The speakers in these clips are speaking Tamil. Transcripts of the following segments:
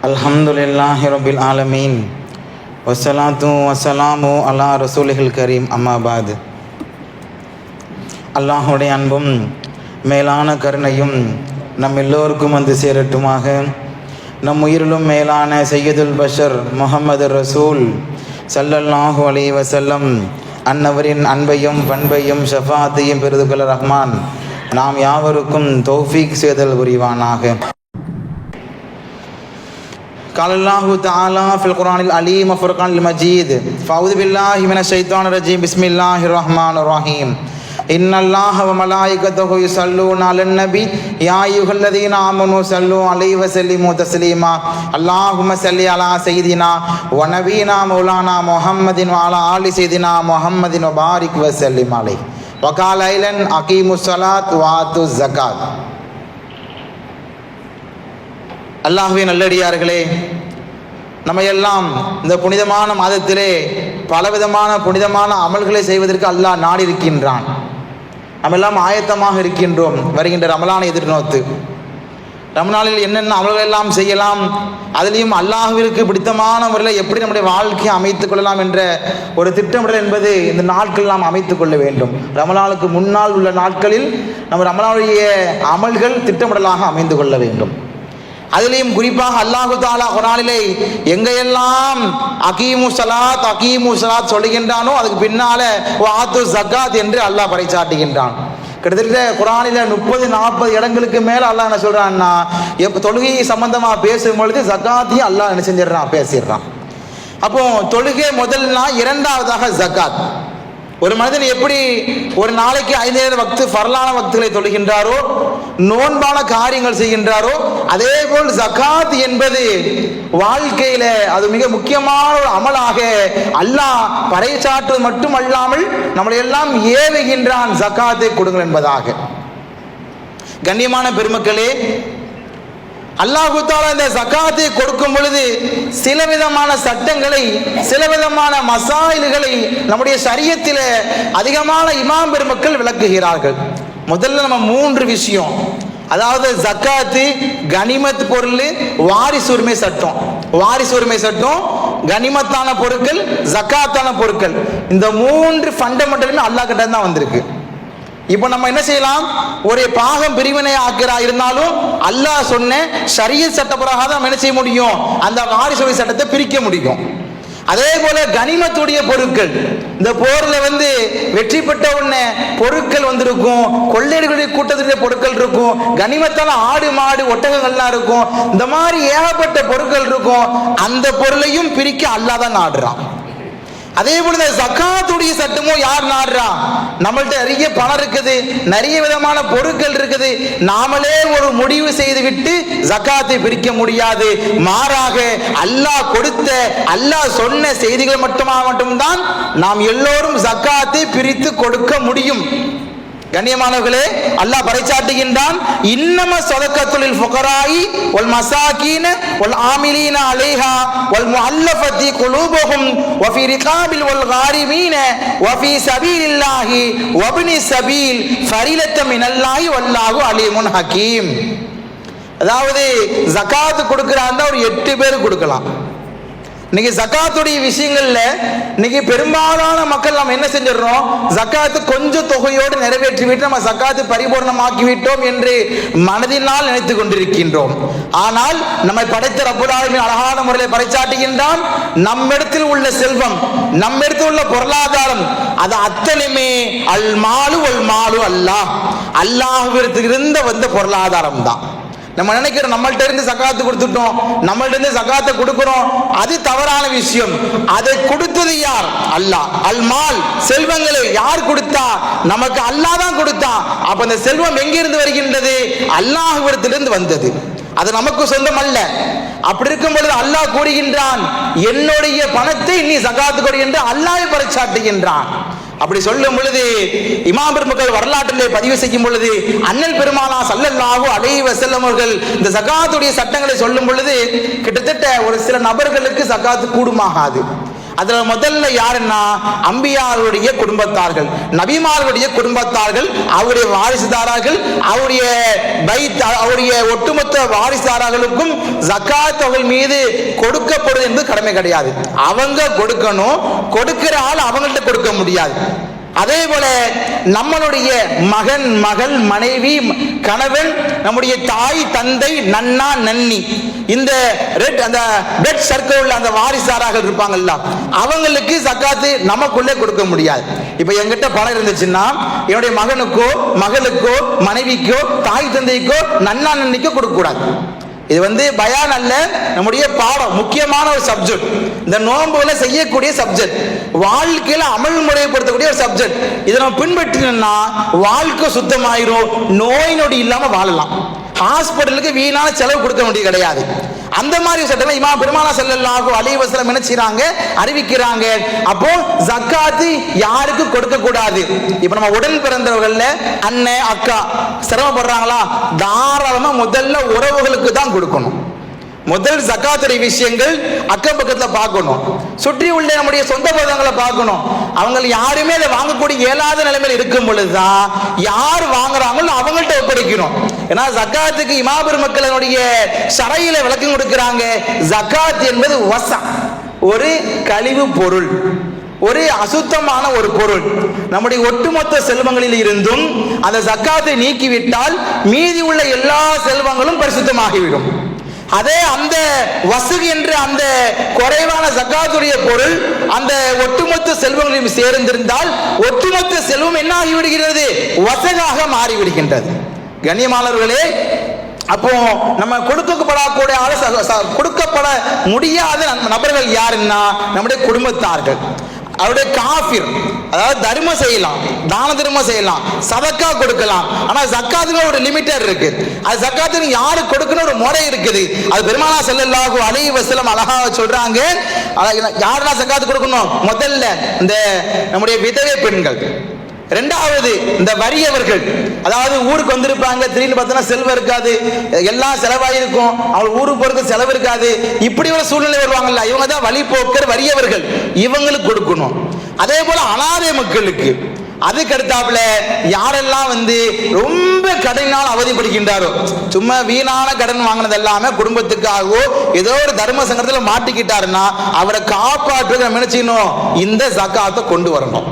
அல்ஹம்துலில்லாஹி ரப்பில் ஆலமீன் வஸ்ஸலாத்து வஸ்ஸலாமு அலா ரசூலில் கரீம் அம்மாபாத். அல்லாஹுடைய அன்பும் மேலான கருணையும் நம் எல்லோருக்கும் வந்து சேரட்டுமாக. நம் உயிரிலும் மேலான சையதுல் பஷர் முஹம்மது ரசூல் ஸல்லல்லாஹு அலைஹி வஸல்லம் அன்னவரின் அன்பையும் பண்பையும் ஷஃபாத்தையும் பெறுதுகொள்ள ரஹ்மான் நாம் யாவருக்கும் தௌஃபீக் செய்தல் புரிவானாக. قال الله تعالى في القرآن العليم وفرقان المجيد فأعوذ بالله من الشيطان الرجيم بسم الله الرحمن الرحيم إن الله وملائكته يصلون على النبي يا أيها الذين آمنوا صلوا عليه وسلموا تسليما اللهم صل على سيدنا ونبينا مولانا محمد وعلى آل سيدنا محمد وبارك وسلم عليه وقال أيضا أقيموا الصلاة وآتوا الزكاة. அல்லாஹ்வின் நல்லடியார்களே, நம்ம எல்லாம் இந்த புனிதமான மாதத்திலே பலவிதமான புனிதமான அமல்களை செய்வதற்கு அல்லாஹ் நாடி இருக்கின்றான். நம்ம எல்லாம் ஆயத்தமாக இருக்கின்றோம். வருகின்ற ரமலானை எதிர்நோத்து ரமலானில் என்னென்ன அமல்கள் எல்லாம் செய்யலாம், அதிலையும் அல்லாஹ்விற்கு பிடித்தமான முறையில் எப்படி நம்முடைய வாழ்க்கையை அமைத்துக் கொள்ளலாம் என்ற ஒரு திட்டமிடல் என்பது இந்த நாட்கள் நாம் அமைத்துக் கொள்ள வேண்டும். ரமலானுக்கு முன்னால் உள்ள நாட்களில் நம்ம ரமலானுடைய அமல்கள் திட்டமிடலாக அமைந்து கொள்ள வேண்டும். அதிலையும் குறிப்பாக அல்லாஹு தாலா குர்ஆனிலே எங்கையெல்லாம் அகீமு ஸலாத் சொல்லுகின்றானோ அதுக்கு பின்னால வாத்து ஜகாத் என்று அல்லாஹ் பறைசாட்டுகின்றான். கிட்டத்தட்ட குர்ஆனில் 30-40 இடங்களுக்கு மேல அல்லாஹ் என்ன சொல்றான்னா, தொழுகை சம்பந்தமா பேசும் பொழுது ஜகாத்தையும் அல்லாஹ் என்ன செஞ்சிடறான், பேசிடுறான். அப்போ தொழுகை முதல்னா, இரண்டாவதாக ஜகாத். ஒரு மனிதன் எப்படி ஒரு நாளைக்கு 5 நேர வக்து ஃபர்லான வக்துகளை தொழுகின்றாரோ, நோன்பான காரியங்கள் செய்கின்றாரோ, அதே போல் ஜகாத் என்பது வாழ்க்கையில அது மிக முக்கியமான ஒரு அமலாக அல்லாஹ் பறைசாற்றுவது மட்டுமல்லாமல் நம்மளை எல்லாம் ஏவுகின்றான், ஜகாத்தை கொடுங்கள் என்பதாக. கண்ணியமான பெருமக்களே, அல்லாஹு தஆலா இந்த ஜகாத்தை கொடுக்கும் பொழுது சில விதமான சட்டங்களை, சில விதமான மசாயில்களை நம்முடைய ஷரியத்தில் அதிகமான இமாம் பெருமக்கள் விளக்குகிறார்கள். முதல்ல நம்ம 3 விஷயம், அதாவது ஜகாத்து, கனிமத் பொருள், வாரிசு உரிமை சட்டம். வாரிசு உரிமை சட்டம், கனிமத்தான பொருட்கள், ஜகாத்தான பொருட்கள், இந்த 3 ஃபண்டமெண்டலுமே அல்லாஹ் கிட்ட தான் வந்திருக்கு. இப்போ நம்ம என்ன செய்யலாம், ஒரு பாகம் பிரிவினை ஆக்கிறா இருந்தாலும் அல்லாஹ் சொன்ன ஷரியத் சட்ட பிரகாரம் நம்ம என்ன செய்ய முடியும், அந்த வாரிசு சட்டத்தை பிரிக்க முடியும். அதே போல கனிமத்துடைய பொருட்கள், இந்த போர்ல வெற்றி பெற்ற உடனே பொருட்கள் வந்திருக்கும், கொள்ளையர்களுடைய கூட்டத்துடைய பொருட்கள் இருக்கும், கனிமத்தான ஆடு மாடு ஒட்டகங்கள்லாம் இருக்கும், இந்த மாதிரி ஏகப்பட்ட பொருட்கள் இருக்கும். அந்த பொருளையும் பிரிக்க அல்லாஹ் தான் நாடுறான். அதே போல இந்த ஜகாத்துடைய சட்டமும் யார் நாடுறா, நம்மள்ட்ட நிறைய பணம் இருக்குது, நிறைய விதமான பொருட்கள் இருக்குது, நாமளே ஒரு முடிவு செய்து விட்டு ஜகாத்தை பிரிக்க முடியாது. மாறாக அல்லாஹ் கொடுத்த, அல்லாஹ் சொன்ன செய்திகள் மட்டும்தான் நாம் எல்லோரும் ஜகாத்தை பிரித்து கொடுக்க முடியும். கண்ணியமானவர்களே, அல்லாஹ் பறைசாட்டுகின்றான், இன்னம ஸதகத்துல் ஃபுகராஇ வல் மசாகீன வல் ஆமிலீன அலைஹா வல் முஅல்லஃபதி குலூபுஹும் வ ஃபீ ரிகாபில் வல் காரிமீன வ ஃபீ ஸபீலில்லாஹி வ இப்னி ஸபீல் ஃபரீலத்தம் மினல்லாஹி வல்லாஹு அலீமுன் ஹகீம். அதாவது ஜகாத் கொடுக்கறாங்க, ஒரு 8 பேர் கொடுக்கலாம். இன்னைக்கு ஜகாத்துடைய விஷயங்கள்ல இன்னைக்கு பெரும்பாலான மக்கள் நம்ம என்ன செஞ்சிடறோம், ஜகாத்து கொஞ்சம் தொகையோடு நிறைவேற்றி விட்டு நம்ம ஜகாத்து பரிபூர்ணமாக்கி விட்டோம் என்று மனதினால் நினைத்துக் கொண்டிருக்கின்றோம். ஆனால் நம்மை படைத்த ரப்புல் ஆலமீன் அழகான முறையில் பறைசாட்டுகின்றான், நம்மிடத்தில் உள்ள செல்வம், நம்மிடத்தில் உள்ள பொருளாதாரம், அது அத்தனையுமே அல் மாலு வல் மாலு அல்லாஹ், அல்லாஹ்விடத்தில் இருந்த வந்த பொருளாதாரம் தான். நம்ம நினைக்கிறோம் நம்மள்ட்ட இருந்து ஜகாத்து கொடுத்துட்டோம், நம்மள்ட்ட இருந்து ஜகாத்தை கொடுக்கிறோம், அது தவறான விஷயம். அதை கொடுத்தது யார்? அல்லாஹ். அல் மால், செல்வங்களை யார் கொடுத்தா? நமக்கு அல்லாஹ் தான் கொடுத்தா. அப்ப அந்த செல்வம் எங்கிருந்து வருகின்றது? அல்லாஹ்விடத்திலிருந்து வந்தது, அது நமக்கு சொந்தம் அல்ல. அப்படி இருக்கும் பொழுது அல்லாஹ் கூறுகின்றான், என்னுடைய பணத்தை நீ ஜகாத்து கொடு என்று அல்லாஹ் பறைசாட்டுகின்றான். அப்படி சொல்லும் பொழுது இமாம் பெருமக்கள் வரலாற்றிலே பதிவு செய்யும் பொழுது அண்ணல் பெருமானா ஸல்லல்லாஹு அலைஹி வஸல்லம் அவர்கள் இந்த ஜகாத்துடைய சட்டங்களை சொல்லும் பொழுது கிட்டத்தட்ட ஒரு சில நபர்களுக்கு ஜகாத்து கூடுமாகாது. அதுல முதல்ல யாருன்னா அம்பியாருடைய குடும்பத்தார்கள், நபிமார்களுடைய குடும்பத்தார்கள், அவருடைய வாரிசுதாரர்கள், அவருடைய ஒட்டுமொத்த வாரிசுதாரர்களுக்கும் ஜகாத் அவர்கள் மீது கொடுக்கப்படுவது என்பது கடமை கிடையாது. அவங்க கொடுக்கணும், கொடுக்கிற ஆள் அவங்கள்ட்ட கொடுக்க முடியாது. அதே போல நம்மளுடைய மகன், மகள், மனைவி, கணவன், நம்முடைய தாய், தந்தை, நன்னா, நன்னி, இந்த அந்த ரெட் சர்க்கிள் அந்த வாரிசாராக இருப்பாங்கல்ல, அவங்களுக்கு ஜகாத்து நமக்குள்ளே கொடுக்க முடியாது. இப்ப என்கிட்ட பணம் இருந்துச்சுன்னா என்னுடைய மகனுக்கோ, மகளுக்கோ, மனைவிக்கோ, தாய் தந்தைக்கோ, நன்னா, நன்னிக்கோ கொடுக்க கூடாது. இது பயான் அல்ல, நம்முடைய பாடம், முக்கியமான ஒரு சப்ஜெக்ட். இந்த நோன்புல செய்யக்கூடிய சப்ஜெக்ட், வாழ்க்கையில அமல் முறைப்படுத்தக்கூடிய ஒரு சப்ஜெக்ட். இதை நம்ம பின்பற்றினா வாழ்க்கை சுத்தமாயிரும், நோய் நொடி இல்லாம வாழலாம். ஹாஸ்பிட்டலுக்கு வீணான செலவு கொடுக்க வேண்டியது கிடையாது. அந்த மாதிரி சட்டமே இமாம் பெருமானா ஸல்லல்லாஹு அலைஹி வஸல்லம் என்ன செய்றாங்க, அறிவிக்கிறாங்க. அப்போ ஜக்காத்து யாருக்கு கொடுக்க கூடாது? இப்ப நம்ம உடன் பிறந்தவர்கள்ல அண்ணன், அக்கா சிரமப்படுறாங்களா, தாராளமா முதல்ல உறவுகளுக்கு தான் கொடுக்கணும். முதல் ஜக்காத்துடைய விஷயங்கள் அக்கம் பக்கத்துல பார்க்கணும், சுற்றி உள்ள நம்முடைய சொந்த பந்தங்களை பார்க்கணும். அவங்க யாருமே அதை வாங்கக்கூடிய இயலாத நிலைமையில் இருக்கும் பொழுதுதான் யார் வாங்குறாங்களோ அவங்கள்ட்ட ஒப்படைக்கணும். ஏன்னா ஜக்காத்துக்கு இமாம் பெருமக்களுடைய ஷரையில விளக்கம் கொடுக்கிறாங்க. ஜக்காத் என்பது வசம், ஒரு கழிவு பொருள், ஒரு அசுத்தமான ஒரு பொருள். நம்முடைய ஒட்டுமொத்த செல்வங்களில் இருந்தும் அந்த ஜக்காத்தை நீக்கிவிட்டால் மீதி உள்ள எல்லா செல்வங்களும் பரிசுத்தமாகிவிடும். அதே அந்த வசூல் என்ற அந்த குறைவான ஜக்காத்துடைய பொருள் அந்த ஒட்டுமொத்த செல்வங்களையும் சேர்ந்திருந்தால் ஒட்டுமொத்த செல்வம் என்ன ஆகிவிடுகிறது, வசகாக மாறிவிடுகின்றது. கண்ணியமானவர்களே, அப்போ நம்ம கொடுக்கப்படக்கூடிய கொடுக்கப்பட முடியாத நபர்கள் யாருன்னா நம்முடைய குடும்பத்தார்கள். அவருடைய காஃபிர், அதாவது தர்மம் செய்யலாம், தான தர்மம் செய்யலாம், சதக்கா கொடுக்கலாம். ஆனா ஜக்காத்துக்கு ஒரு லிமிட்டர் இருக்கு. அது ஜக்காத்துக்கு யாரு கொடுக்கணும் ஒரு முறை இருக்குது. அது பெருமானா ஸல்லல்லாஹு அலைஹி வஸல்லம் அழகா சொல்றாங்க. யாரெல்லாம் ஜக்காத்து கொடுக்கணும்? முதல்ல இந்த நம்முடைய விதவை பெண்கள், ரெண்டாவது இந்த வறியவர்கள், அதாவது ஊருக்கு வந்திருப்பாங்க, திடீர்னு பார்த்தோன்னா செல்வம் இருக்காது, எல்லாம் செலவாயிருக்கும், அவங்க ஊருக்கு போறதுக்கு செலவு இருக்காது, இப்படி ஒரு சூழ்நிலை வருவாங்கல்ல, இவங்க தான் வழி போக்கர் வறியவர்கள், இவங்களுக்கு கொடுக்கணும். அதே போல அனாதை மக்களுக்கு, அதுக்கு அடுத்தாப்புல யாரெல்லாம் ரொம்ப கடனால் அவதிப்படுகின்றாரோ, சும்மா வீணான கடன் வாங்கினது எல்லாமே குடும்பத்துக்காகவோ ஏதோ ஒரு தர்ம சங்கடத்தில் மாட்டிக்கிட்டாருன்னா அவரை காப்பாற்றுவது நம்ம என்ன செய்யணும், இந்த ஜக்காத்தை கொண்டு வரணும்.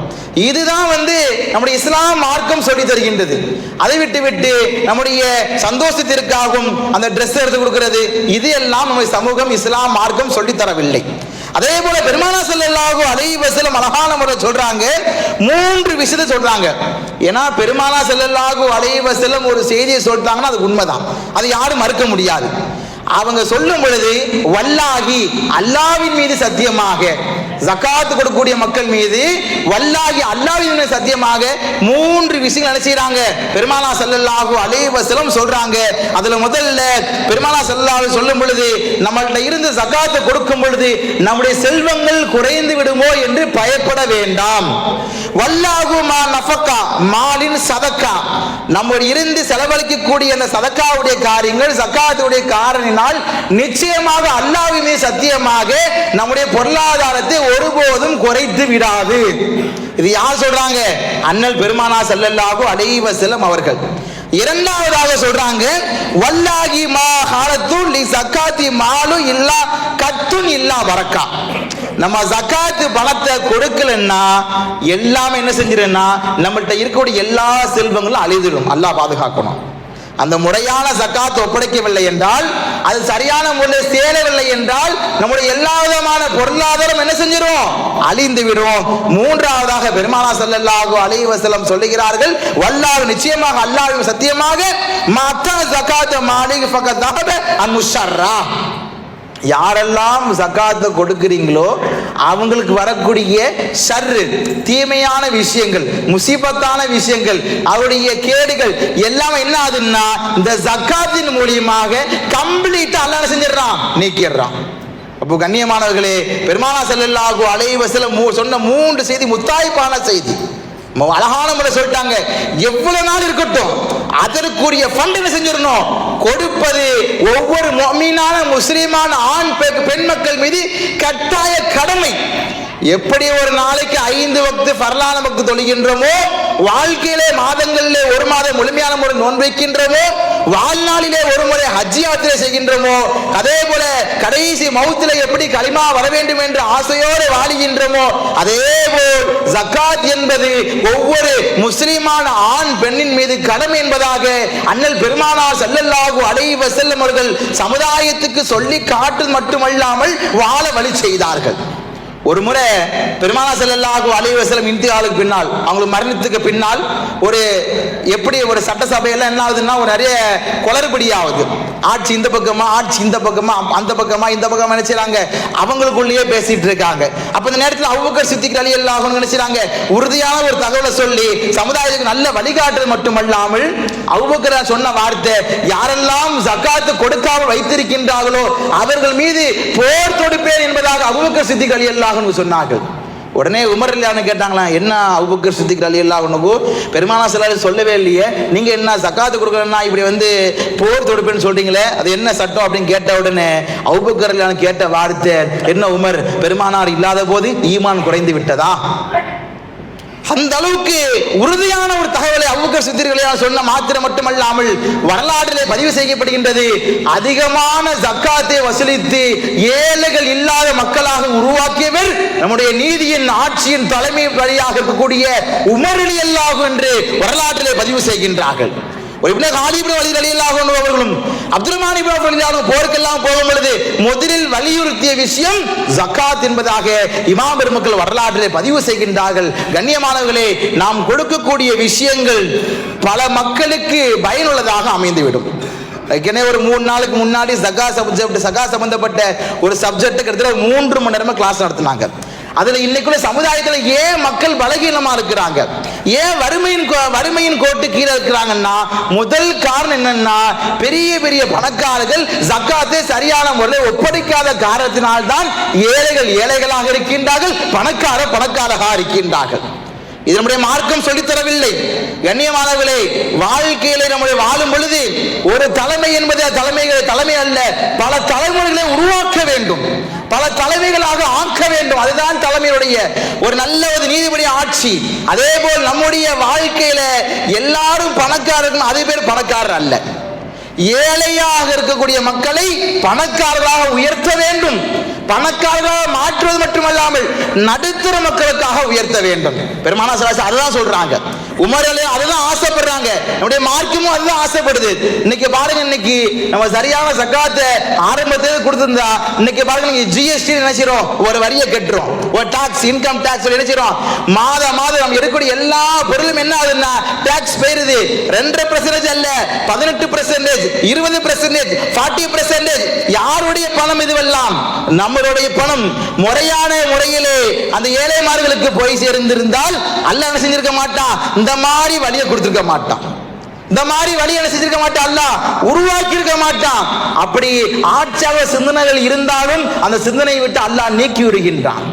இதுதான் நம்முடைய இஸ்லாம் மார்க்கம் சொல்லி தருகின்றது. அதை விட்டு நம்முடைய சந்தோஷத்திற்காகவும் அந்த ட்ரெஸ் எடுத்து கொடுக்கிறது, இது எல்லாம் நம்ம சமூகம் இஸ்லாம் மார்க்கம் சொல்லி தரவில்லை. அதே போல பெருமானா ஸல்லல்லாஹு அலைஹி வஸல்லம் அழகான முறை சொல்றாங்க, 3 விஷயத்தை சொல்றாங்க. ஏன்னா பெருமானா ஸல்லல்லாஹு அலைஹி வஸல்லம் ஒரு செய்தியை சொல்றாங்கன்னா அது உண்மைதான், அது யாரும் மறுக்க முடியாது. அவங்க சொல்லும் பொழுது வல்லாஹி, அல்லாஹ்வின் மீது சத்தியமாக, ஜகாத் கொடுக்கக்கூடிய மக்கள் மீது வல்லாஹி, அல்லாஹ்வின் மீது சத்தியமாக 3 விஷயங்கள் நினைச்சாங்க பெருமானா ஸல்லல்லாஹு அலைஹி வஸல்லம் சொல்றாங்க. அதுல முதல்ல பெருமானா ஸல்லல்லாஹு அலைஹி சொல்லும் பொழுது, நம்மள்ட்ட இருந்து ஜகாத்தை கொடுக்கும் பொழுது நம்முடைய செல்வங்கள் குறைந்து விடுமோ என்று பயப்பட வேண்டாம். வல்லாஹு மா நஃபகா மாலின் சதக்கா, நம்முடைய இருந்து செலவழிக்கக்கூடிய அந்த சதக்காவுடைய காரியங்கள் ஜகாத்துடைய காரணினால் நிச்சயமாக அல்லாஹ்வின் மீது சத்தியமாக நம்முடைய பொருளாதாரத்தை ஒருபோதும் குறைத்து விடாது. இது யார் சொல்றாங்க? அண்ணல் பெருமானா ஸல்லல்லாஹு அலைஹி வஸல்லம் அவர்கள். இரண்டாவதாக சொல்றாங்க, வல்லாஹி மா ஹாலத்து லி ஜகாத்தி மாலு இல்லா கத்துன் இல்லா பரக்கா. நம்ம ஜகாத்து பணத்தை கொடுக்கலன்னா எல்லாமே என்ன செஞ்சிருன்னா நம்மள்ட்ட இருக்கக்கூடிய எல்லா செல்வங்களும் அழிந்துடும். அல்லாஹ் பாதுகாக்கணும். அந்த முறையான ஜகாத் ஒப்படைக்கவில்லை என்றால், அது சரியான முறையில் சேரவில்லை என்றால் நம்முடைய எல்லா விதமான பொருளாதாரம் என்ன செஞ்சிடும், அழிந்து விடும். மூன்றாவதாக பெருமானா ஸல்லல்லாஹு அலைஹி வஸல்லம் சொல்லுகிறார்கள், வல்லாஹ் நிச்சயமாக அல்லாஹ் சத்தியமாக மத்தா ஜகாத் மாலிக் ஃபகதஹப அன் முஷர்ரா, யாரெல்லாம் ஜகாத்தை கொடுக்கிறீங்களோ அவங்களுக்கு வரக்கூடிய ஷர்ரு, தீமையான விஷயங்கள், முசீபத்தான விஷயங்கள், அவருடைய கேடுகள் எல்லாம் என்ன ஆகுதுன்னா இந்த ஜகாத்தின் மூலியமாக கம்ப்ளீட்டா அல்லாஹ் செஞ்சிடறான், நீக்கிடுறான். அப்போ கண்ணியமானவர்களே, பெருமானா ஸல்லல்லாஹு அலைஹி வஸல்லம் சொன்ன 3 செய்தி முத்தாய்ப்பான செய்தி, அழகான முறை சொல்லிட்டாங்க. எவ்வளவு நாள் இருக்கட்டும் அதற்குரிய ஃபண்ட் என்ன செஞ்சிடணும், கொடுப்பது ஒவ்வொரு முஃமினான முஸ்லிமான ஆண் பெண் மக்கள் மீது கட்டாய கடமை. எப்படி ஒரு நாளைக்கு 5 வக்து ஃபர்லான வக்து தொழுகின்றோமோ, வாழ்க்கையிலே மாதங்களிலே ஒரு மாதம் முழுமையான முறை நோன்பு வைக்கின்றோமோ, வாழ்நாளிலே ஒரு முறை ஹஜ் யாத்திரை செய்கின்றோமோ, அதே போல கடைசி மௌத்திலே எப்படி கலிமா வர வேண்டும் என்று ஆசையோடு வாழுகின்றோமோ, அதே போல் ஜக்காத் என்பது ஒவ்வொரு முஸ்லிமான ஆண் பெண்ணின் மீது கடமை என்பதாக அண்ணல் பெருமானார் ஸல்லல்லாஹு அலைஹி வஸல்லம் அவர்கள் சமுதாயத்துக்கு சொல்லி காட்டு மட்டுமல்லாமல் வாழ வழி செய்தார்கள். ஒரு முறை பெருமானார் ஸல்லல்லாஹு அலைஹி வஸல்லம் இன்திகாலுக்கு பின்னால், அவங்களுக்கு மரணத்துக்கு பின்னால் ஒரு எப்படி ஒரு சட்டசபையெல்லாம் என்ன ஆகுதுன்னா ஒரு நிறைய குளறுபடி ஆகுது. ஆட்சி இந்த பக்கமா, ஆட்சி இந்த பக்கமா, அந்த பக்கமா இந்த பக்கமா நினைச்சாங்க, அவங்களுக்குள்ளேயே பேசிட்டு இருக்காங்க. அப்ப இந்த நேரத்தில் அபூபக்கர் சித்திக் ரலியல்லாஹு அன்ஹு நினைச்சாங்க, உறுதியான ஒரு தகவலை சொல்லி சமுதாயத்துக்கு நல்ல வழிகாட்டுறது மட்டுமல்லாமல் அபூபக்கர் சொன்ன வார்த்தை, யாரெல்லாம் ஜக்காத்து கொடுக்காமல் வைத்திருக்கின்றார்களோ அவர்கள் மீது போர் தொடுப்பேன் என்பதாக அபூபக்கர் சித்திக் ரலியல்லாஹு அன்ஹு சொன்னார்கள். உடனே உமர் ரலியல்லாஹு அன்ஹு கேட்டாங்களா, என்ன அபூபக்கர் சித்திக் ரலியல்லாஹு அன்ஹு பெருமானார் ஸல்லல்லாஹு அலைஹி வஸல்லம் சொல்லவே இல்லையே, நீங்க என்ன ஜக்காத்து கொடுக்கறன்னா இப்படி போர் தொடுப்பேன்னு சொல்றீங்களே, அது என்ன சட்டம் அப்படின்னு கேட்ட உடனே அபூபக்கர் ரலியல்லாஹு அன்ஹு கேட்ட வார்த்தை, என்ன உமர், பெருமானார் இல்லாத போது ஈமான் குறைந்து விட்டதா? அந்த அளவுக்கு உறுதியான ஒரு தகவலை அபூபக்கர் சித்திக் ரலியல்லாஹு அன்ஹு சொன்ன மாத்திரம் மட்டுமல்லாமல் வரலாற்றிலே பதிவு செய்யப்படுகின்றது. அதிகமான ஜக்காத்தை வசூலித்து ஏழைகள் இல்லாத மக்களாக உருவாக்கியவர் நம்முடைய நீதியின் ஆட்சியின் தலைமை வழியாக இருக்கக்கூடிய உமர் ரலியல்லாஹு என்று வரலாற்றிலே பதிவு செய்கின்றார்கள். அவர்களும் அப்துர்ரஹ்மான் இப்னு அவ்ஃப் ரலியல்லாஹு அன்ஹு போருக்கெல்லாம் போகும் பொழுது முதலில் வலியுறுத்திய விஷயம் ஜக்காத் என்பதாக இமாம் பெருமக்கள் வரலாற்றிலே பதிவு செய்கின்றார்கள். கண்ணியமானவர்களே, நாம் கொடுக்கக்கூடிய விஷயங்கள் பல மக்களுக்கு பயனுள்ளதாக அமைந்துவிடும். ஒரு 3 நாளுக்கு முன்னாடி சகா சம்பந்தப்பட்ட ஒரு சப்ஜெக்ட் கிட்டத்தட்ட 3 மணி நேரமா கிளாஸ் நடத்தினாங்க. அதுல இன்னைக்குள்ள சமுதாயத்தில் ஏன் மக்கள் பலகீனமா இருக்கிறாங்க, ஏன் வறுமையின் கோட்டு கீழே இருக்கிறாங்கன்னா முதல் காரணம் என்னன்னா, பெரிய பெரிய பணக்காரர்கள் ஜக்காத்தை சரியான முறையில் ஒப்படைக்காத காரணத்தினால்தான் ஏழைகள் ஏழைகளாக இருக்கின்றார்கள், பணக்காரராக இருக்கின்றார்கள். இது நம்முடைய மார்க்கம் சொல்லித்தரவில்லை. கண்ணியமானவர்களே, வாழ்க்கையிலே நம்முடைய வாழும் பொழுது ஒரு தலைமை என்பது தலைமை அல்ல, பல தலைமுறைகளை உருவாக்க வேண்டும், பல தலைமைகளாக ஆக்க வேண்டும். அதுதான் தலைமையுடைய ஒரு நல்ல ஒரு நீதிபதி ஆட்சி. அதே போல் நம்முடைய வாழ்க்கையில எல்லாரும் பணக்காரர்கள், அதே பேர் பணக்காரர் அல்ல, ஏழையாக இருக்கக்கூடிய மக்களை பணக்காரர்களாக உயர்த்த வேண்டும். பணக்காரர்களாக மாற்றுவது மட்டுமல்லாமல் நடுத்தர மக்களுக்காக உயர்த்த வேண்டும். பெருமானார் ஸல்லல்லாஹு அலைஹி வஸல்லம் அதுதான் சொல்றாங்க, உமர் ரலியல்லாஹு அதுதான் ஆசைப்படுறாங்க, நம்முடைய மார்க்கமும் அதுதான் ஆசைப்படுது. இன்னைக்கு பாருங்க, இன்னைக்கு நம்ம சரியான ஜக்காத்தை ஆரம்பத்திலே கொடுத்திருந்தா, இன்னைக்கு பாருங்க நீங்க ஜிஎஸ்டி நினைச்சிரோம், ஒரு வரியை கட்டுறோம், ஒரு டாக்ஸ், இன்கம் டாக்ஸ் நினைச்சிரோம், மாதம் நம்ம எடுக்கக்கூடிய எல்லா பொருளும் என்ன ஆகுதுன்னா டாக்ஸ் போயிருது. 2% அல்ல, 18%, 20%, 40%. யாருடைய பணம் இதுவெல்லாம்? நம்மளுடைய பணம் முறையான முறையிலே அந்த ஏழைமார்களுக்கு போய் சேர்ந்திருந்தால் அல்லாஹ் என்ன செஞ்சிருக்க மாட்டான், இந்த மாதிரி வழியை கொடுத்திருக்க மாட்டான், இந்த மாதிரி வழி என்ன செஞ்சிருக்க மாட்டான், அல்லாஹ் உருவாக்கி இருக்க மாட்டான். அப்படி ஆட்சியாக சிந்தனைகள் இருந்தாலும் அந்த சிந்தனையை விட்டு அல்லாஹ் நீக்கி விடுகின்றான்.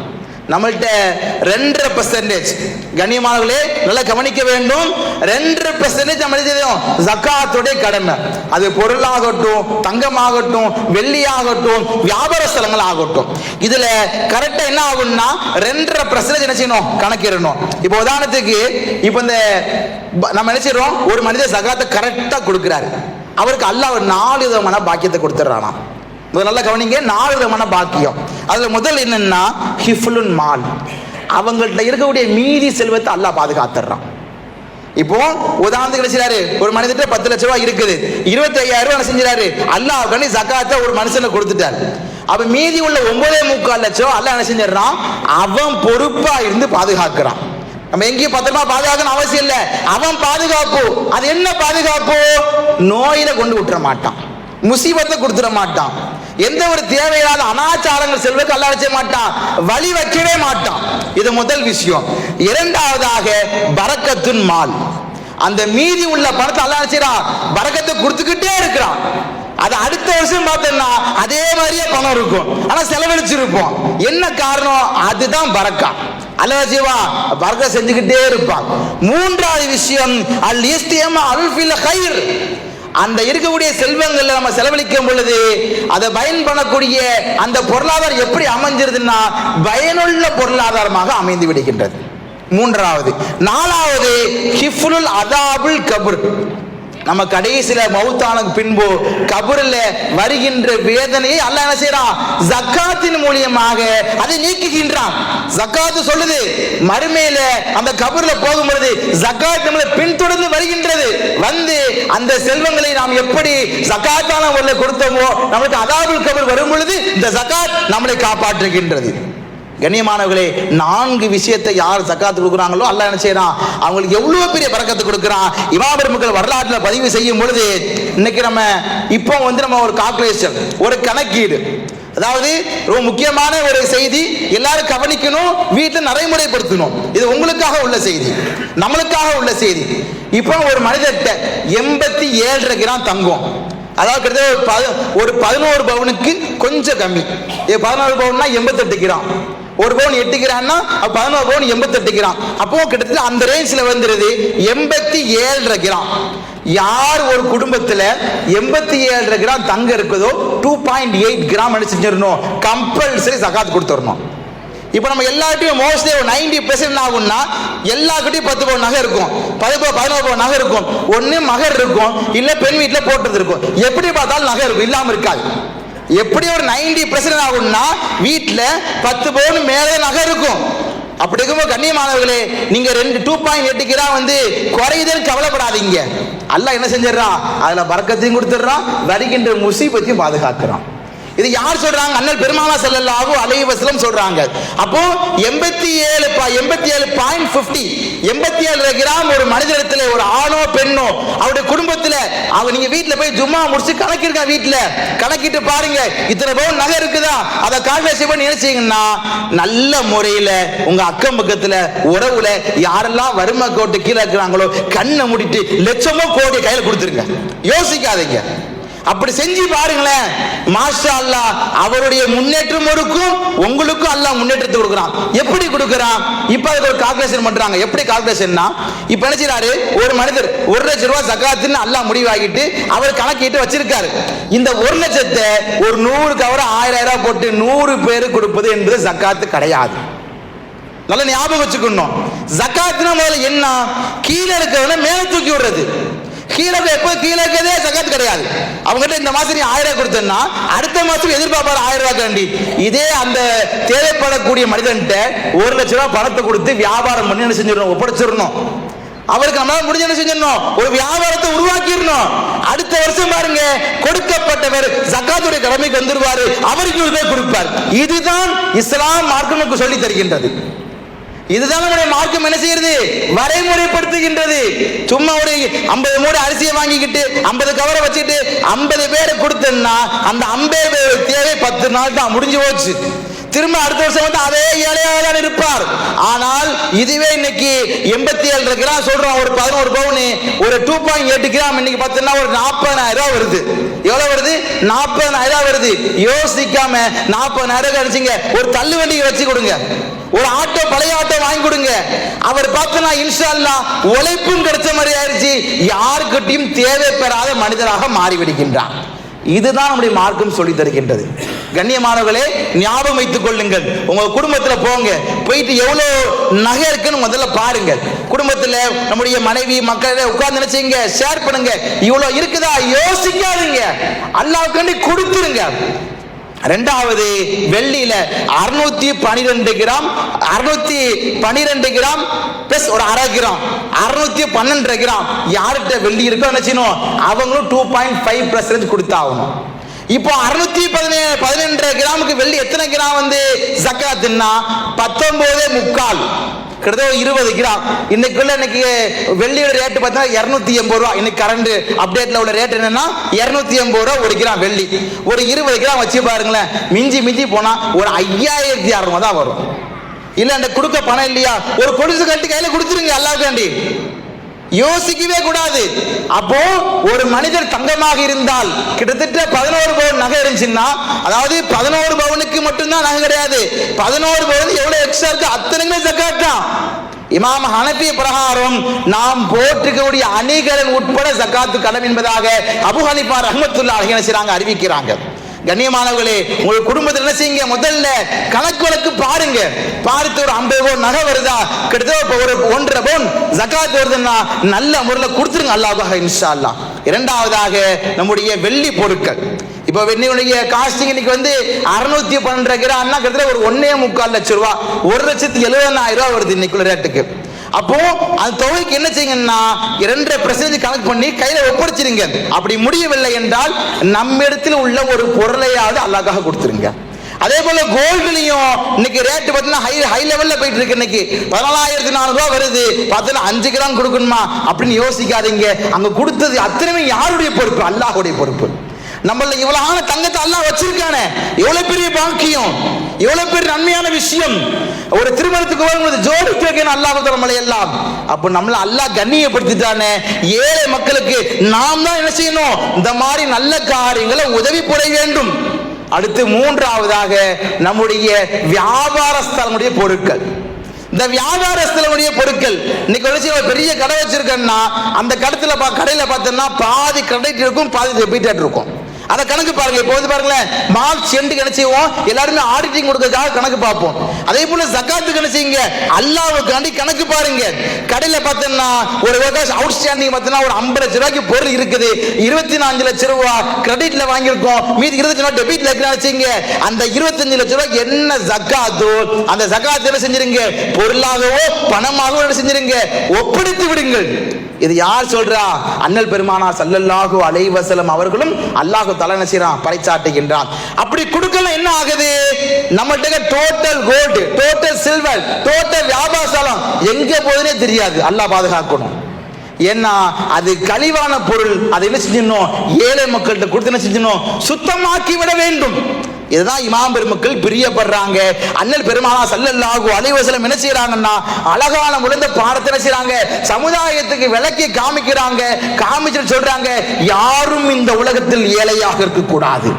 நம்மள்கிட்ட 2%, கண்ணியமானவர்களே நல்லா கவனிக்க வேண்டும், 2% நம்ம செய்யணும் ஜக்காத்துடைய கடமை. அது பொருளாகட்டும், தங்கமாகட்டும், வெள்ளியாகட்டும், வியாபார ஸ்தலங்கள் ஆகட்டும், இதுல கரெக்டா என்ன ஆகும்னா 2% என்ன செய்யணும், கணக்கிடணும். இப்போ உதாரணத்துக்கு இப்போ இந்த நம்ம என்ன செய்யறோம், ஒரு மனிதர் ஜக்காத்தை கரெக்டா கொடுக்கிறாரு, அவருக்கு அல்லாஹ் ஒரு 4 விதமான பாக்கியத்தை கொடுத்துறானா. நல்லா கவனிங்க, 4 விதமான பாக்கியம். அதுல முதல் என்னன்னா ஹிஃப்லுன் மால், அவங்கள்ட்ட இருக்கக்கூடிய மீதி செல்வத்தை அல்லாஹ் பாதுகாத்துறான். இப்போ உதாரணத்துக்கு என்ன செய்றாரு, ஒரு மனிதர்கிட்ட 10 லட்சம் ரூபாய் இருக்குது, 25,000 ரூபாய் என்ன செஞ்சாரு, அல்லாஹ் கண்ணி ஜக்காத்தை ஒரு மனுஷனுக்கு கொடுத்துட்டாரு. அப்ப மீதி உள்ள 9.25 லட்சம் அல்லாஹ் என்ன செஞ்சிடறான், அவன் பொறுப்பா இருந்து பாதுகாக்கிறான். நம்ம எங்கேயும் பத்திரமா பாதுகாக்கணும் அவசியம் இல்லை, அவன் பாதுகாப்பு. அது என்ன பாதுகாப்பு? நோயில கொண்டு விட்டுற மாட்டான், முசீபத்தை கொடுத்துட மாட்டான், எந்த ஒரு தேவையில்லாத அனாச்சாரங்கள் செல்வதற்கு அல்லாஹ் செய்ய மாட்டான், வழி வைக்கவே மாட்டான். இது முதல் விஷயம். இரண்டாவதாக பரக்கத்துன் மால், அந்த மீதி உள்ள பணத்தை அல்லாஹ் செய்றான், பரக்கத்தை கொடுத்துக்கிட்டே இருக்கிறான். அது அடுத்த வருஷம் பார்த்தோம்னா அதே மாதிரியே பணம் இருக்கும், ஆனா செலவழிச்சிருப்போம். என்ன காரணம்? அதுதான் பரக்கா. அல்லாஹ் செய்வான், பரக்கா செஞ்சுக்கிட்டே இருப்பான். மூன்றாவது விஷயம் அல் இஸ்திமா அல் ஃபில் கைர், அந்த இருக்கக்கூடிய செல்வங்களை நம்ம செலவழிக்கும் பொழுது அதை பயன் பண்ணக்கூடிய அந்த பொருளாதாரம் எப்படி அமைஞ்சிருதுன்னா பயனுள்ள பொருளாதாரமாக அமைந்து விடுகின்றது. மூன்றாவது. நாலாவது, ஹிஃபுல் அதாபுல் கபர். நம்ம கடைசியில மௌத்தான பின்பு கபரில் வருகின்ற வேதனையை அல்லாஹ் என்ன செய்யறான்? ஜக்காத்தின் மூலியமாக அதை நீக்குகின்றான். ஜக்காத்து சொல்லுது மறுமையில அந்த கபர்ல போகும்பொழுது ஜக்காத் நம்மளை பின்தொடர்ந்து வருகின்றது. வந்து அந்த செல்வங்களை நாம் எப்படி ஜக்காத்தான முறையில் கொடுத்தோமோ நம்மளுக்கு அதாபுல் கபர் வரும் பொழுது இந்த ஜக்காத் நம்மளை காப்பாற்றுகின்றது. கண்ணியமானவர்களே, 4 விஷயத்தை யார் ஜக்காத்து கொடுக்குறாங்களோ அல்லாஹ் என்ன செய்யறான்? அவங்களுக்கு எவ்வளவு பெரிய பரக்கத்து கொடுக்குறான். இமாம் பெருமக்கள் வரலாற்றில் பதிவு செய்யும் பொழுது இன்னைக்கு நம்ம இப்போ நம்ம ஒரு கால்குலேஷன், ஒரு கணக்கீடு, அதாவது ரொம்ப முக்கியமான ஒரு செய்தி எல்லாரும் கவனிக்கணும், வீட்டில் நடைமுறைப்படுத்தணும். இது உங்களுக்காக உள்ள செய்தி, நம்மளுக்காக உள்ள செய்தி. இப்போ ஒரு மனிதர்கிட்ட 87.5 கிராம் தங்கம், அதாவது கிட்டத்தட்ட ஒரு 11 பவுனுக்கு கொஞ்சம் கம்மி. 14 பவுன்னா 88 கிராம், ஒரு பவுன் 8 கிராம்னா 11 பவுன் 88 கிராம். அப்போ கிட்டத்தட்ட அந்த ரேஞ்சில் வந்துருது 87.5 கிராம். யார் ஒரு குடும்பத்தில் 87.5 கிராம் தங்க இருக்குதோ 2.8 கிராம் என்ன செஞ்சிடணும்? கம்பல்சரி ஜகாத் கொடுத்துடணும். இப்போ நம்ம எல்லார்ட்டையும் மோஸ்ட்லி 90% ஆகும்னா எல்லார்கிட்டையும் 10 பவுன் நகை இருக்கும், 11 பவுன் நகை இருக்கும், ஒன்று மகர் இருக்கும், இல்லை பெண் வீட்டில் போட்டது இருக்கும். எப்படி பார்த்தாலும் நகை இருக்கும், இல்லாமல் இருக்காது. எப்படி ஒரு 90% ஆகும்னா வீட்டில் 10 பவுன் மேலே நகை இருக்கும். அப்படி இருக்கும்போது கண்ணியமானவர்களே, நீங்க 2.8 கிராம் குறையுதுன்னு கவலைப்படாதீங்க. அல்லாஹ் என்ன செஞ்சிடறான்? அதுல பரக்கத்தையும் கொடுத்துடுறான், வருகின்ற முசீபத்தையும் பாதுகாக்கிறான். இது யார் சொல்றாங்க? அண்ணல் பெருமானார் ஸல்லல்லாஹு அலைஹி வஸல்லம் சொல்றாங்க. அப்போ 87 கிராம் ஒரு மனிதனிடத்துல, ஒரு ஆணோ பெண்ணோ அவருடைய குடும்பத்துல, அவங்க நீங்க வீட்டுல போய் ஜும்மா முடிச்சு கணக்கிருக்க, வீட்டுல கணக்கிட்டு பாருங்க இத்தனை பவுன் நகை இருக்குதா, அதை கால்குலேஷன் பண்ணி நினைச்சீங்கன்னா நல்ல முறையில உங்க அக்கம் பக்கத்துல உறவுல யாரெல்லாம் வறுமை கோட்டு கீழே இருக்கிறாங்களோ கண்ணை மூடிட்டு லட்சமோ கோடி கையில கொடுத்துருங்க, யோசிக்காதீங்க. அப்படி செஞ்சு பாருங்களேன், மாஷா அல்லாஹ் அவருடைய முன்னேற்றம் இருக்கும், உங்களுக்கும் அல்லாஹ் முன்னேற்றத்தை கொடுக்குறான். எப்படி கொடுக்குறான்? இப்ப அதுக்கு ஒரு கால்குலேஷன் பண்றாங்க. எப்படி கால்குலேஷன்னா, இப்ப என்ன செய்யறாரு? ஒரு மனிதர் 1 லட்சம் ரூபாய் ஜகாத்துன்னு அல்லாஹ் முடிவாகிட்டு அவர் கணக்கிட்டு வச்சிருக்காரு. இந்த 1 லட்சத்தை ஒரு 100 கவர் 1000 ரூபாய் போட்டு 100 பேருக்கு கொடுப்பது என்பது ஜகாத்து கிடையாது. நல்ல ஞாபகம் வச்சுக்கணும். ஜகாத்னா முதல்ல என்ன? கீழே இருக்கிறவன மேல தூக்கி விடுறது. கீழே இருக்கிறதே ஜகாத் கிடையாது. அவங்ககிட்ட இந்த மாசம் நீ 1000 ரூபாய் கொடுத்தா அடுத்த மாசம் எதிர்பார்ப்பாரு 1000 ரூபாய் கண்டி. இதே அந்த தேவைப்படக்கூடிய மனிதன்கிட்ட 1 லட்சம் ரூபாய் பணத்தை கொடுத்து வியாபாரம் பண்ணி என்ன செஞ்சிடணும்? ஒப்படைச்சிடணும். அவருக்கு நம்மளால முடிஞ்ச என்ன செஞ்சிடணும்? ஒரு வியாபாரத்தை உருவாக்கிடணும். அடுத்த வருஷம் பாருங்க, கொடுக்கப்பட்டவர் ஜகாத்துடைய கடமைக்கு வந்துருவாரு, அவருக்கு 100 ரூபாய் கொடுப்பார். இதுதான் இஸ்லாம் மார்க்கம் நமக்கு சொல்லி தருகின்றது. இதுதான் நம்முடைய மார்க்கம் என்ன செய்யறது? வரைமுறைப்படுத்துகின்றது. சும்மா ஒரு 50 மூடை அரிசியை வாங்கிக்கிட்டு 50 கவரை வச்சுட்டு 50 பேரை கொடுத்தா அந்த 50 பேர் தேவை 10 நாள் தான், முடிஞ்சு போச்சு. திரும்ப அடுத்த வருஷம் அதே ஏழையாக தான் இருப்பார். ஆனால் இதுவே இன்னைக்கு 87 கிராம் சொல்றோம், ஒரு 11 பவுன், ஒரு 2.8 கிராம் இன்னைக்கு பார்த்தீங்கன்னா ஒரு 40,000 ரூபாய் வருது. எவ்வளவு வருது? 40,000 ரூபாய் வருது. யோசிக்காம 40,000 அடிச்சுங்க, ஒரு தள்ளு வண்டியை வச்சு கொடுங்க, ஒரு ஆட்டோ, பழைய ஆட்டோ வாங்கி கொடுங்க. அவர் பார்த்தனா இன்ஷா அல்லாஹ் உழைப்பும் கிடைச்ச மாதிரி ஆயிடுச்சு, யாருக்கிட்டையும் தேவை பெறாத மனிதராக மாறிவிடுகின்றார். இதுதான் நம்முடைய மார்க்கம் சொல்லி தருகின்றது. கண்ணியமானவர்களே, ஞாபகம் வைத்துக் கொள்ளுங்கள். உங்க குடும்பத்துல போங்க, போயிட்டு எவ்வளவு நகை இருக்குன்னு முதல்ல பாருங்க. குடும்பத்துல நம்முடைய மனைவி மக்களே உட்கார்ந்து நினைச்சீங்க, ஷேர் பண்ணுங்க. இவ்வளவு இருக்குதா யோசிக்காதீங்க, அல்லாஹ்வுக்காண்டி கொடுத்துருங்க. ரெண்டாவது, வெள்ளியில 612 கிராம் 612 கிராம் பிளஸ் ஒரு 1/2 கிராம் 612 கிராம் யார்கிட்ட வெள்ளி இருக்கோ என்ன செய்யணும்? அவங்களும் 2.5% கொடுத்தாகணும். இப்போ 617 கிராமுக்கு வெள்ளி எத்தனை கிராம் ஜக்காத்துன்னா 19.25, கிட்டத்தட்ட 20 கிராம். இன்னைக்குள்ள இன்னைக்கு வெள்ளியோட ரேட்டு பார்த்தா 280 ரூபா. இன்னைக்கு கரண்ட் அப்டேட்ல உள்ள ரேட் என்னன்னா 280 ரூபா ஒரு கிராம் வெள்ளி. ஒரு 20 கிராம் வச்சு பாருங்களேன், மிஞ்சி போனா ஒரு 5600 தான் வரும். இல்ல அந்த கொடுக்க பணம் இல்லையா, ஒரு கொலுசு கட்டி கையில கொடுத்துருங்க, அல்லாஹ்வுக்காண்டி யோசிக்கவே கூடாது. அப்போ ஒரு மனிதர் தங்கமாக இருந்தால் கிட்டத்தட்ட 11 பவுன் நகை இருந்துச்சுன்னா, அதாவது 11 பவுனுக்கு மட்டும்தான் நகை கிடையாது, 11 பவுன் எவ்வளவு எக்ஸ்ட்ரா இருக்கு அத்தனையுமே ஜக்காத் தான். இமாம் ஹனபி பிரகாரம் நாம் போற்றுக்கக்கூடிய அணிகலன் உட்பட ஜக்காத்து கடமை என்பதாக அபு ஹனீஃபா ரஹ்மத்துல்லாஹி அலைஹி செய்றாங்க, அறிவிக்கிறாங்க. கண்ணியமானவர்களே, உங்கள் குடும்பத்தில் என்ன செய்யுங்க, முதல்ல கணக்கு வழக்கு பாருங்க. பார்த்து ஒரு 50 பவுன் நகை வருதா, கிட்டத்தட்ட ஒரு 1.5 பவுன் ஜக்காத் வருதுன்னா நல்ல முறையில் கொடுத்துருங்க அல்லாஹ்வுக்காக இன்ஷா அல்லாஹ். இரண்டாவதாக நம்முடைய வெள்ளி பொருட்கள். இப்போ வெண்ணியுடைய காஸ்டிங் இன்னைக்கு 612 கிராம்னா கிட்டத்தட்ட ஒரு 1.25 லட்சம் ரூபா, 1,70,000 ரூபா வருது இன்னைக்குள்ள ரேட்டுக்கு. அப்போ அந்த தொகைக்கு என்ன செய்யுங்கன்னா 2% கணக்கு பண்ணி கையில ஒப்படைச்சிருங்க. அப்படி முடியவில்லை என்றால் நம்ம இடத்துல உள்ள ஒரு பொருளையாவது அல்லாஹ்க்காக கொடுத்துருங்க. அதே போல கோல்டுலயும் இன்னைக்கு ரேட் பார்த்தீங்கன்னா ஹை லெவல்ல போயிட்டு இருக்கு. இன்னைக்கு 14,400 ரூபாய் வருது, பார்த்தீங்கன்னா 5 கிராம் கொடுக்கணுமா அப்படின்னு யோசிக்காதீங்க. அங்க கொடுத்தது அத்தனையுமே யாருடைய பொறுப்பு? அல்லாஹ்வுடைய பொறுப்பு. நம்மள இவ்வளவான தங்கத்தை அல்லாஹ் வச்சிருக்கானே, எவ்வளவு பெரிய பாக்கியம், எவ்வளவு பெரிய நன்மையான விஷயம். ஒரு திருமணத்துக்கு வரும்போது ஜோடி கேட்கணும் அல்லாஹ் நம்மளை எல்லாம். அப்ப நம்மள அல்லாஹ் கண்ணியப்படுத்திட்டானே, ஏழை மக்களுக்கு நாம் தான் என்ன செய்யணும், இந்த மாதிரி நல்ல காரியங்களை உதவி புரிய வேண்டும். அடுத்து மூன்றாவதாக நம்முடைய வியாபார ஸ்தலமுடைய பொருட்கள். இந்த வியாபார ஸ்தலமுடைய பொருட்கள் இன்னைக்கு ஒரு பெரிய கடை வச்சிருக்கேன்னா அந்த கடையில பார்த்தோம்னா பாதி கிரெடிட் இருக்கும், பாதி டெபிட் இருக்கும். அதை கணக்கு பாருங்க. இப்போ பாருங்களேன், மார்ச் எண்டுக்கு என்ன செய்வோம், எல்லாருமே ஆடிட்டிங் கொடுக்கறதுக்காக கணக்கு பார்ப்போம். அதே போல ஜக்காத்துக்கு என்ன செய்யுங்க, அல்லாஹ்வுக்காண்டி கணக்கு பாருங்க. கடையில பார்த்தோம்னா ஒரு அவுட் ஸ்டாண்டிங் பார்த்தோம்னா ஒரு 50 லட்சம் ரூபாய்க்கு பொருள் இருக்குது, 24 லட்சம் ரூபாய் கிரெடிட்ல வாங்கியிருக்கோம், மீதி 20 லட்சம் ரூபாய் டெபிட்ல வச்சுங்க. அந்த 25 லட்சம் ரூபாய்க்கு என்ன ஜக்காத்தோ அந்த ஜக்காத் என்ன செஞ்சிருங்க, பொருளாகவோ பணமாகவோ என்ன செஞ்சிருங்க, ஒப்படைத்து விடுங்கள். இது யார் சொல்றா? அண்ணல் பெருமானார் ஸல்லல்லாஹு அலைஹி வஸல்லம் அவர்களும் அல்லாஹ் தஆலா என்ன செய்றான், பறைச்சாட்டுகின்றான். அப்படி கொடுக்கல என்ன ஆகுது, நம்மகிட்ட total gold, total silver, total வியாபாரம் எங்க போகுதுன்னே தெரியாது. அல்லாஹ் பாதுகாக்கணும். ஏன்னா அது கழிவான பொருள். அதை என்ன செஞ்சணும், ஏழை மக்கள்கிட்ட கொடுத்து என்ன செஞ்சணும், சுத்தமாக்கி விட வேண்டும். இதுதான் இமாம் பெருமக்கள் பிரியப்படுறாங்க. அண்ணல் பெருமானார் ஸல்லல்லாஹு அலைஹி வஸல்லம் என்ன செய்றாங்கன்னா அழகான முழுந்த பாடத்தை என்ன செய்றாங்க, சமுதாயத்துக்கு விளக்கி காமிக்கிறாங்க. காமிச்சிட்டு சொல்றாங்க, யாரும் இந்த உலகத்தில் ஏழையாக இருக்க கூடாது.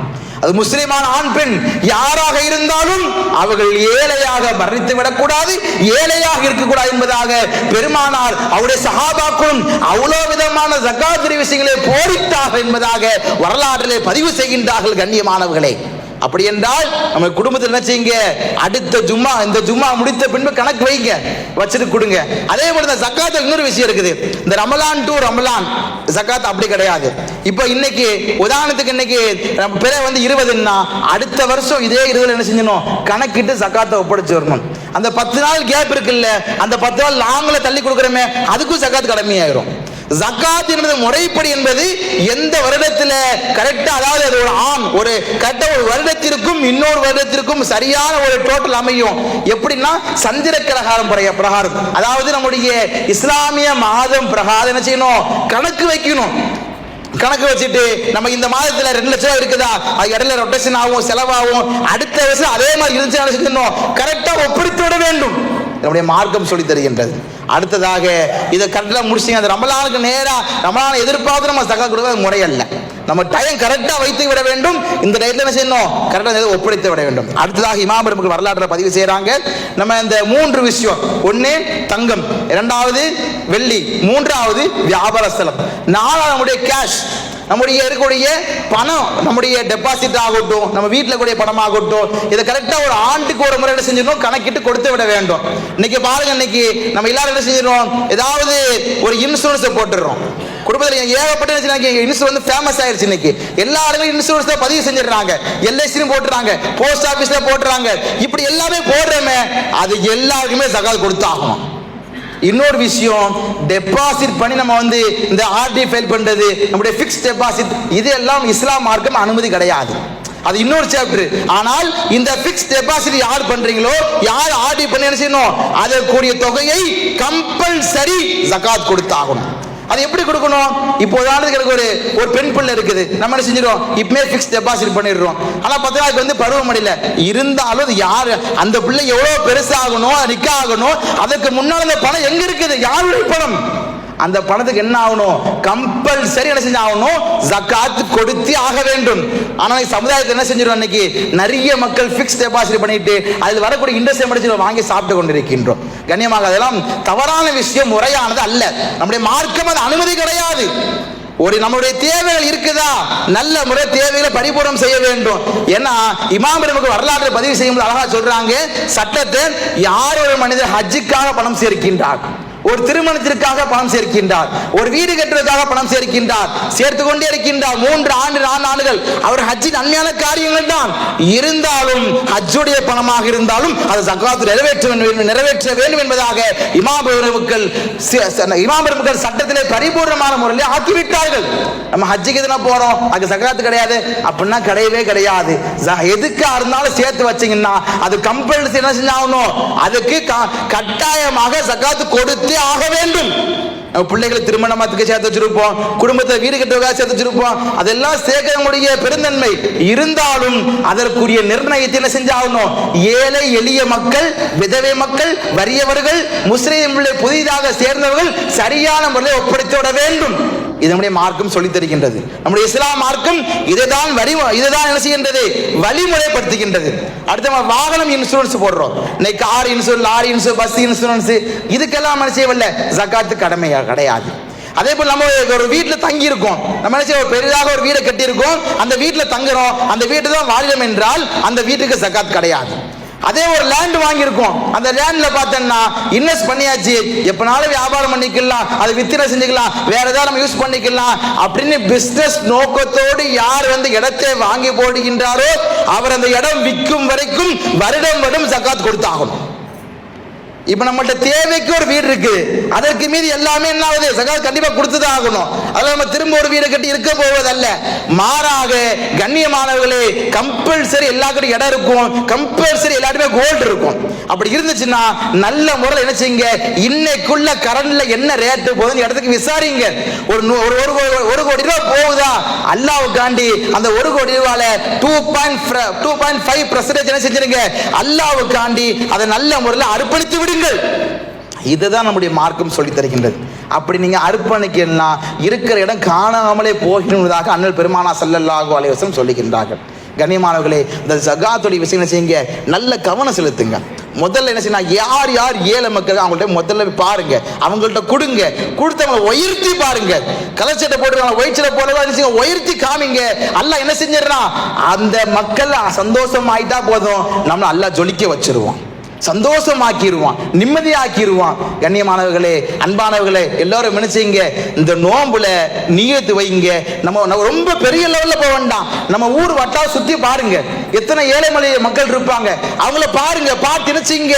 அது முஸ்லிமான ஆண் பெண் யாராக இருந்தாலும் அவர்கள் ஏழையாக மரணித்து விடக்கூடாது, ஏழையாக இருக்கக்கூடாது என்பதாக பெருமானார் அவருடைய சஹாபாக்களும் அவ்வளவு விதமான ஜக்காத் விஷயங்களை போதித்தார்கள் என்பதாக வரலாற்றிலே பதிவு செய்கின்றார்கள். கண்ணியமானவர்களே, அப்படி என்றால் நம்ம குடும்பத்தில் என்ன செய்யுங்க, அடுத்த ஜும்மா இந்த ஜும்மா முடித்த பின்பு கணக்கு வைங்க, வச்சுட்டு கொடுங்க. அதே போல இந்த ஜக்காத் இன்னொரு விஷயம் இருக்குது. இந்த ரமலான் டு ரமலான் ஜக்காத் அப்படி கிடையாது. இப்போ இன்னைக்கு உதாரணத்துக்கு இன்னைக்கு பிற 20ன்னா அடுத்த வருஷம் இதே 20 என்ன செஞ்சணும், கணக்கிட்டு ஜக்காத்தை ஒப்படைச்சு வரணும். அந்த 10 நாள் கேப் இருக்குல்ல, அந்த 10 நாள் லாங்கில தள்ளி கொடுக்குறோமே, அதுக்கும் ஜக்காத் கடமையாயிரும். ஜக்காத் என்பது முறைப்படி என்பது எந்த வருடத்தில் கரெக்டா, அதாவது அது ஒரு ஆண் ஒரு கரெக்டா ஒரு வருடத்திற்கும் இன்னொரு வருடத்திற்கும் சரியான ஒரு டோட்டல் அமையும். எப்படின்னா சந்திர கிரகாரம் பிரகாரம், அதாவது நம்முடைய இஸ்லாமிய மாதம் பிரகாரம் என்ன செய்யணும், கணக்கு வைக்கணும். கணக்கு வச்சுட்டு நம்ம இந்த மாதத்துல 2 லட்சம் இருக்குதா, அது இடையில ரொட்டேஷன் ஆகும், செலவாகும், அடுத்த வருஷம் அதே மாதிரி இருந்துச்சு கரெக்டா ஒப்படைத்து விட வேண்டும். நம்முடைய மார்க்கம் சொல்லி தருகின்றது. அடுத்ததாக இதை கரெக்டாக முடிச்சிங்க, அந்த ரமலானுக்கு நேராக ரமலானை எதிர்பார்த்து நம்ம ஜக்காத் கொடுக்க முறையல்ல. நம்ம டைம் கரெக்டாக வைத்து விட வேண்டும். இந்த டைத்தில் என்ன செய்யணும், கரெக்டாக ஒப்படைத்து விட வேண்டும். அடுத்ததாக இமாம் பெருமக்கள் வரலாற்றில் பதிவு செய்கிறாங்க, நம்ம இந்த 3 விஷயம், 1 தங்கம், 2வது வெள்ளி, 3வது வியாபார ஸ்தலம், 4வது நம்முடைய கேஷ், நம்முடைய இருக்கக்கூடிய பணம், நம்முடைய டெபாசிட் ஆகட்டும், நம்ம வீட்டில் கூடிய பணமாகட்டும், இதை கரெக்டாக ஒரு ஆண்டுக்கு ஒரு முறை செஞ்சிடணும், கணக்கிட்டு கொடுத்து விட வேண்டும். இன்னைக்கு பாருங்க, இன்னைக்கு நம்ம எல்லாரும் என்ன செஞ்சிடறோம், ஏதாவது ஒரு இன்சூரன்ஸை போட்டுடுறோம். குடும்பத்தில் ஏகப்பட்ட இன்சூரன்ஸ் ஃபேமஸ் ஆயிடுச்சு. இன்னைக்கு எல்லா இடங்களும் இன்சூரன்ஸ் பதிவு செஞ்சிடறாங்க, எல்ஐசியும் போட்டுறாங்க, போஸ்ட் ஆபீஸ்ல போட்டுறாங்க. இப்படி எல்லாமே போடுறோமே, அது எல்லாருக்குமே ஜகாத் கொடுத்தாகணும். இன்னொரு விஷயம், டெபாசிட் பண்ணி நம்ம இந்த ஆர்டி ஃபைல் பண்றது, நம்முடைய ஃபிக்ஸ்ட் டெபாசிட், இது எல்லாம் இஸ்லாம் மார்க்கம் அனுமதி கிடையாது. அது இன்னொரு சாப்டர். ஆனால் இந்த ஃபிக்ஸ்ட் டெபாசிட் யார் பண்றீங்களோ, யார் ஆர்டி பண்ணி என்ன செய்யணும், அதற்குரிய தொகையை கம்பல்சரி ஜகாத் கொடுத்தாகணும். அது எப்படி கொடுக்கணும், இப்போ உதாரணத்துக்கு ஒரு பெண் பிள்ளை இருக்குது, நம்ம என்ன செஞ்சிடும், இப்பவே ஃபிக்ஸ்ட் டெபாசிட் பண்ணிடுறோம். ஆனா 10 நாளுக்கு பருவமடையில இருந்தாலும் அது யாரு, அந்த பிள்ளை எவ்வளவு பெருசாகணும், நிக்க ஆகணும், அதுக்கு முன்னால் அந்த பணம் எங்க இருக்குது, யாருடைய பணம், அந்த பணத்துக்கு என்ன ஆகணும்? கம்பல்சரி என்ன செஞ்சு ஆகணும்? ஜகாத் கொடுத்து ஆக வேண்டும். ஆனால் சமுதாயத்தில் என்ன செஞ்சிடும்? இன்னைக்கு நிறைய மக்கள் பிக்ஸ் டெபாசிட் பண்ணிட்டு அதில் வரக்கூடிய இன்ட்ரெஸ்ட் வாங்கி சாப்பிட்டு கொண்டிருக்கின்றோம். கண்ணியமாக அதெல்லாம் தவறான விஷயம், முறையானது அல்ல. நம்முடைய மார்க்கம் அது அனுமதி கிடையாது. ஒரு நம்முடைய தேவைகள் இருக்குதா, நல்ல முறை தேவைகளை பரிபூர்ணம் செய்ய வேண்டும். ஏன்னா இமாம் நமக்கு வரலாற்றை பதிவு செய்யும் அழகா சொல்றாங்க, சட்டத்தை யார் ஒரு மனிதர் ஹஜ்ஜுக்காக பணம் சேர்க்கின்றார், ஒரு திருமணத்திற்காக பணம் சேர்க்கின்றார், ஒரு வீடு கட்டுறதுக்காக பணம் சேர்க்கின்றார், சேர்த்து கொண்டே இருக்கின்றார், 3 ஆண்டு 4 ஆண்டுகள் அவர் ஹஜ்ஜின் நன்மையான காரியங்கள் தான் இருந்தாலும், ஹஜ்ஜுடைய பணமாக இருந்தாலும் அது ஜகாத் நிறைவேற்ற வேண்டும் என்பதாக இமாம் பெருமக்கள் சட்டத்திலே பரிபூர்ணமான முறையில் ஆக்கிவிட்டார்கள். நம்ம ஹஜ்ஜுக்கு எதுனா போறோம், அது ஜகாத் கிடையாது அப்படின்னா கிடையவே கிடையாது. எதுக்கா இருந்தாலும் சேர்த்து வச்சீங்கன்னா அது கம்பல்சரி என்ன செஞ்சாகணும்? அதுக்கு கட்டாயமாக ஜகாத் கொடுத்து ஆக வேண்டும். பிள்ளைகளை திருமணத்துக்கு சேர்த்து வச்சிருப்போம், குடும்பத்தை வீடு கட்டுவதற்காக சேர்த்து வச்சிருப்போம், அதெல்லாம் சேர்க்கக்கூடிய பெருந்தன்மை இருந்தாலும் அதற்குரிய நிர்ணயத்தை என்ன செஞ்சாகணும்? ஏழை எளிய மக்கள், விதவை மக்கள், வறியவர்கள், முஸ்லிம் புதிதாக சேர்ந்தவர்கள் சரியான முறையில் ஒப்படைத்து விட வேண்டும். இது நம்முடைய மார்க்கம் சொல்லித் தருகின்றது. நம்முடைய இஸ்லாம் மார்க்கம் இதைதான் என்ன செய்கின்றது? வழிமுறைப்படுத்துகின்றது. அடுத்த வாகனம் இன்சூரன்ஸ் போடுறோம், இன்னைக்கு car insurance, lorry insurance, bus insurance, இதுக்கெல்லாம் என்ன செய்யவில்லை? ஜகாத்து கடமையா கிடையாது. அதே போல் நம்ம ஒரு வீட்டில் தங்கி இருக்கோம், நம்ம என்ன செய்ய பெரிதாக ஒரு வீடை கட்டி இருக்கோம், அந்த வீட்டில் தங்குறோம், அந்த வீட்டு தான் வாழிடம் என்றால் அந்த வீட்டுக்கு ஜகாத் கிடையாது. அதே ஒரு லேண்ட் வாங்கியிருக்கோம், அந்த லேண்ட்ல பார்த்தோம்னா இன்வெஸ்ட் பண்ணியாச்சு, எப்பனாலும் வியாபாரம் பண்ணிக்கலாம், அதை வித்திரை செஞ்சுக்கலாம், வேற ஏதாவது நம்ம யூஸ் பண்ணிக்கலாம் அப்படின்னு பிசினஸ் நோக்கத்தோடு யார் இடத்தை வாங்கி போடுகின்றாரோ அவர் அந்த இடம் விற்கும் வரைக்கும் வருடம் ஜகாத் கொடுத்தாகும். இப்ப நம்மள்ட்ட தேவைக்கு ஒரு வீடு இருக்கு, அதற்கு மீது எல்லாமே என்ன ஆகுது? ஜகாத் கண்டிப்பா கொடுத்துதான் ஆகணும். அதுல நம்ம திரும்ப ஒரு வீடு கட்டி இருக்க போவதல்ல, மாறாக கண்ணியமானவர்களே கம்பல்சரி எல்லாருக்கும் இடம் இருக்கும், கம்பல்சரி எல்லாருமே கோல்டு இருக்கும். அப்படி இருந்துச்சுன்னா நல்ல முறையில் என்ன செய்யுங்க, இன்னைக்குள்ள கரண்ட்ல என்ன ரேட்டு போகுதுன்னு இடத்துக்கு விசாரிங்க. ஒரு கோடி ரூபாய் போகுதா, அல்லாவுக்காண்டி அந்த 1 கோடி ரூபாயில 2.5% என்ன செஞ்சிருங்க, அல்லாவுக்காண்டி அதை நல்ல முறையில் அர்ப்பணித்து விடு. இதுதான் நம்முடைய மார்க்கம் சொல்லி தருகின்றது. அப்படி நீங்க அர்ப்பணிக்கலாம், இருக்கிற இடம் காணாமலே போகிறதாக அண்ணல் பெருமானா ஸல்லல்லாஹு அலைஹி வஸல்லம் சொல்லுகின்றார்கள். கண்ணியமானவர்களே, இந்த ஜகாத்துடைய விஷயம் செய்யுங்க, நல்ல கவனம் செலுத்துங்க. முதல்ல என்ன செய்யணும், யார் யார் ஏழை மக்கள் அவங்கள்ட்ட முதல்ல பாருங்க, அவங்கள்ட்ட கொடுங்க, கொடுத்தவங்க உயர்த்தி பாருங்க. கலச்சட்டை போட்டுருக்காங்க, ஒயிச்சட்டை போடுறதா உயர்த்தி காமிங்க. அல்லாஹ் என்ன செஞ்சிடறான், அந்த மக்கள் சந்தோஷம் ஆயிட்டா போதும், நம்ம அல்லாஹ் ஜொலிக்க வச்சிருவான், சந்தோஷமாக்கிடுவான், நிம்மதியாக்கிடுவான். கண்ணியமானவர்களே, அன்பானவர்களே, எல்லாரும் நினைச்சீங்க இந்த நோம்புல நியத்து வைங்க. நம்ம ரொம்ப பெரிய லெவல்ல போக வேண்டாம், நம்ம ஊர் வட்டா சுத்தி பாருங்க, எத்தனை ஏழை மக்கள் இருப்பாங்க, அவங்கள பாருங்க, பார்த்து நினைச்சீங்க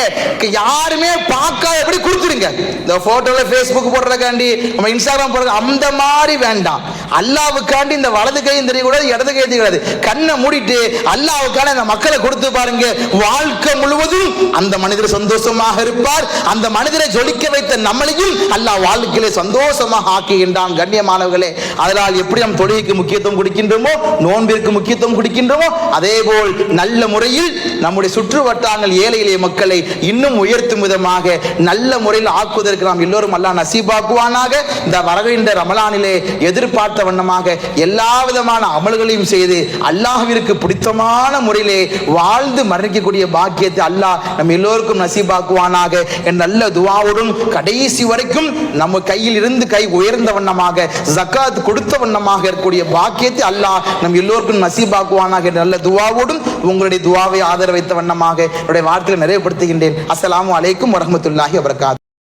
யாருமே பார்க்காத எப்படி கொடுத்துருங்க. இந்த போட்டோல Facebook போடுறதுக்காண்டி, நம்ம இன்ஸ்டாகிராம் போடுறது அந்த மாதிரி வேண்டாம். அல்லாவுக்காண்டி இந்த வலது கையும் தெரியக்கூடாது, இடது கையும் தெரியக்கூடாது, கண்ணை மூடிட்டு அல்லாவுக்கான இந்த மக்களை கொடுத்து பாருங்க. வாழ்க்கை முழுவதும் அந்த மனிதர் சந்தோஷமாக இருப்பார். அந்த மனிதரை ஜொலிக்க வைத்த நம்மளையும் அல்லாஹ் வாழ்க்கையிலே சந்தோஷமாக ஆக்குகின்றான். கண்ணியமானவர்களே, அதனால் எப்படி நம் தொழுகைக்கு முக்கியத்துவம் கொடுக்கின்றோமோ, நோன்பிற்கு முக்கியத்துவம் கொடுக்கின்றோமோ, அதே போல் நல்ல முறையில் நம்முடைய சுற்று வட்டாரங்கள் ஏழை எளிய மக்களை இன்னும் உயர்த்தும் விதமாக நல்ல முறையில் ஆக்குவதற்கு நாம் எல்லோரும் அல்லாஹ் நசீபாக்குவானாக. இந்த வருகின்ற ரமலானிலே எதிர்பார்த்த வண்ணமாக எல்லா விதமான அமல்களையும் செய்து அல்லாஹ்விற்கு பிடித்தமான முறையிலே வாழ்ந்து மரணிக்கக்கூடிய பாக்கியத்தை அல்லாஹ் நம் எல்லோருக்கும் நசீபாக்குவானாக. என் நல்ல துஆவுடன் கடைசி வரைக்கும் நம்ம கையில் இருந்து கை உயர்ந்த வண்ணமாக ஜகாத் கொடுத்த வண்ணமாக இருக்கக்கூடிய பாக்கியத்தை அல்லாஹ் நம் எல்லோருக்கும் நசீபாக்குவானாக. நல்ல துஆவோடும் உங்களுடைய துஆவை ஆதரவு வைத்த வண்ணமாக என்னுடைய வார்த்தைகளை நிறைவுபடுத்துகின்றேன். அஸ்ஸலாமு அலைக்கும் வரஹ்மத்துல்லாஹி வபரகாத்துஹு.